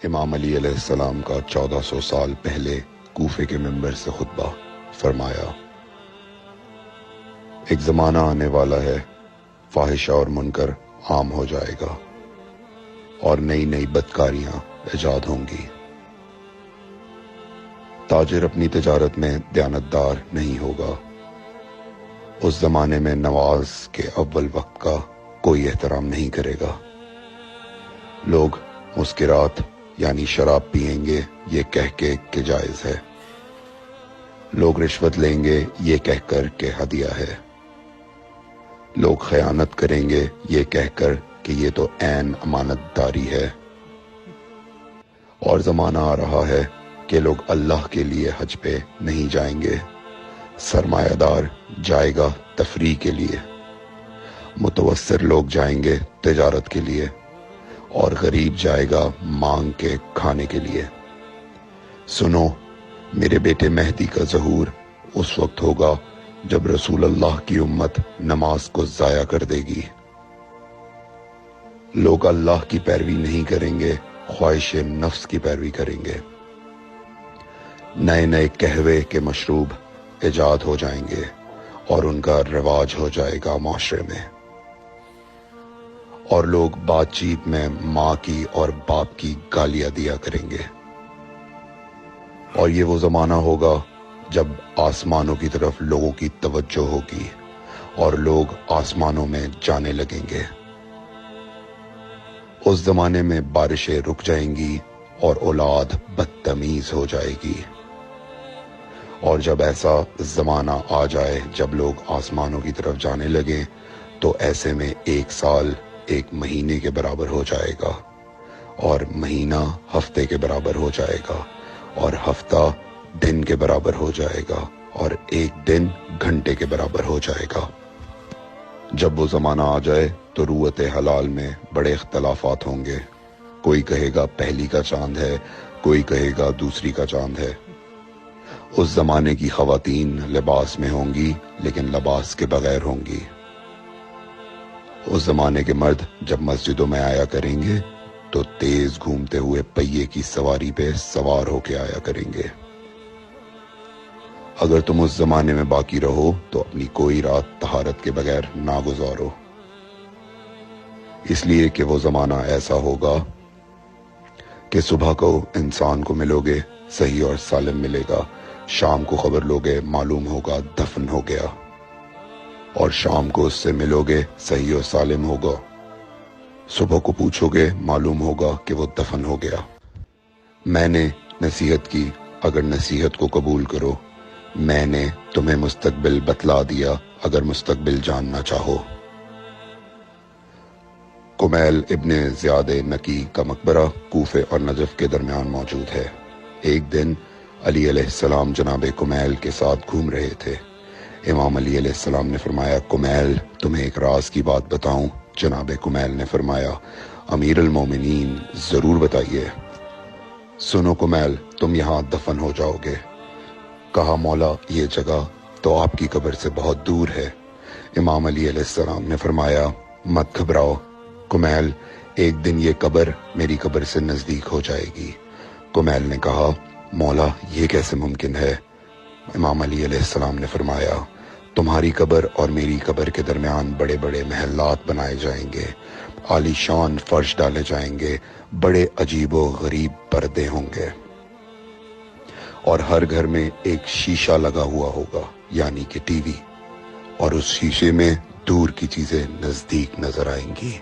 امام علی علیہ السلام کا 1400 سال پہلے کوفے کے منبر سے خطبہ فرمایا، ایک زمانہ آنے والا ہے، فاحشہ اور منکر عام ہو جائے گا اور نئی نئی بدکاریاں ایجاد ہوں گی۔ تاجر اپنی تجارت میں دیانتدار نہیں ہوگا۔ اس زمانے میں نماز کے اول وقت کا کوئی احترام نہیں کرے گا۔ لوگ مسکرات یعنی شراب پئیں گے یہ کہہ کے کہ جائز ہے۔ لوگ رشوت لیں گے یہ کہہ کر کہ ہدیہ ہے۔ لوگ خیانت کریں گے یہ کہہ کر کہ یہ تو عین امانت داری ہے۔ اور زمانہ آ رہا ہے کہ لوگ اللہ کے لیے حج پہ نہیں جائیں گے، سرمایہ دار جائے گا تفریح کے لیے، متوسر لوگ جائیں گے تجارت کے لیے، اور غریب جائے گا مانگ کے کھانے کے لیے۔ سنو، میرے بیٹے مہدی کا ظہور اس وقت ہوگا جب رسول اللہ کی امت نماز کو ضائع کر دے گی۔ لوگ اللہ کی پیروی نہیں کریں گے، خواہش نفس کی پیروی کریں گے۔ نئے نئے قہوے کے مشروب ایجاد ہو جائیں گے اور ان کا رواج ہو جائے گا معاشرے میں۔ اور لوگ بات چیت میں ماں کی اور باپ کی گالیاں دیا کریں گے۔ اور یہ وہ زمانہ ہوگا جب آسمانوں کی طرف لوگوں کی توجہ ہوگی اور لوگ آسمانوں میں جانے لگیں گے۔ اس زمانے میں بارشیں رک جائیں گی اور اولاد بدتمیز ہو جائے گی۔ اور جب ایسا زمانہ آ جائے جب لوگ آسمانوں کی طرف جانے لگیں تو ایسے میں ایک سال ایک مہینے کے برابر ہو جائے گا، اور مہینہ ہفتے کے برابر ہو جائے گا، اور ہفتہ دن کے برابر ہو جائے گا، اور ایک دن گھنٹے کے برابر ہو جائے گا۔ جب وہ زمانہ آ جائے تو روت حلال میں بڑے اختلافات ہوں گے۔ کوئی کہے گا پہلی کا چاند ہے، کوئی کہے گا دوسری کا چاند ہے۔ اس زمانے کی خواتین لباس میں ہوں گی لیکن لباس کے بغیر ہوں گی۔ اس زمانے کے مرد جب مسجدوں میں آیا کریں گے تو تیز گھومتے ہوئے پہیے کی سواری پہ سوار ہو کے آیا کریں گے۔ اگر تم اس زمانے میں باقی رہو تو اپنی کوئی رات طہارت کے بغیر نہ گزارو، اس لیے کہ وہ زمانہ ایسا ہوگا کہ صبح کو انسان کو ملو گے صحیح اور سالم ملے گا، شام کو خبر لوگے معلوم ہوگا دفن ہو گیا، اور شام کو اس سے ملو گے صحیح اور سالم ہوگا، صبح کو پوچھو گے معلوم ہوگا کہ وہ دفن ہو گیا۔ میں نے نصیحت کی، اگر نصیحت کو قبول کرو، میں نے تمہیں مستقبل بتلا دیا اگر مستقبل جاننا چاہو۔ کمیل ابن زیاد نکی کا مقبرہ کوفے اور نجف کے درمیان موجود ہے۔ ایک دن علی علیہ السلام جناب کمیل کے ساتھ گھوم رہے تھے۔ امام علی علیہ السلام نے فرمایا، کمیل تمہیں ایک راز کی بات بتاؤں؟ جناب کمیل نے فرمایا، امیر المومنین ضرور بتائیے۔ سنو کمیل، تم یہاں دفن ہو جاؤ گے۔ کہا، مولا یہ جگہ تو آپ کی قبر سے بہت دور ہے۔ امام علی علیہ السلام نے فرمایا، مت گھبراؤ کمیل، ایک دن یہ قبر میری قبر سے نزدیک ہو جائے گی۔ کمیل نے کہا، مولا یہ کیسے ممکن ہے؟ امام علی علیہ السلام نے فرمایا، تمہاری قبر اور میری قبر کے درمیان بڑے بڑے محلات بنائے جائیں گے، عالی شان فرش ڈالے جائیں گے، بڑے عجیب و غریب پردے ہوں گے، اور ہر گھر میں ایک شیشہ لگا ہوا ہوگا یعنی کہ ٹی وی، اور اس شیشے میں دور کی چیزیں نزدیک نظر آئیں گی۔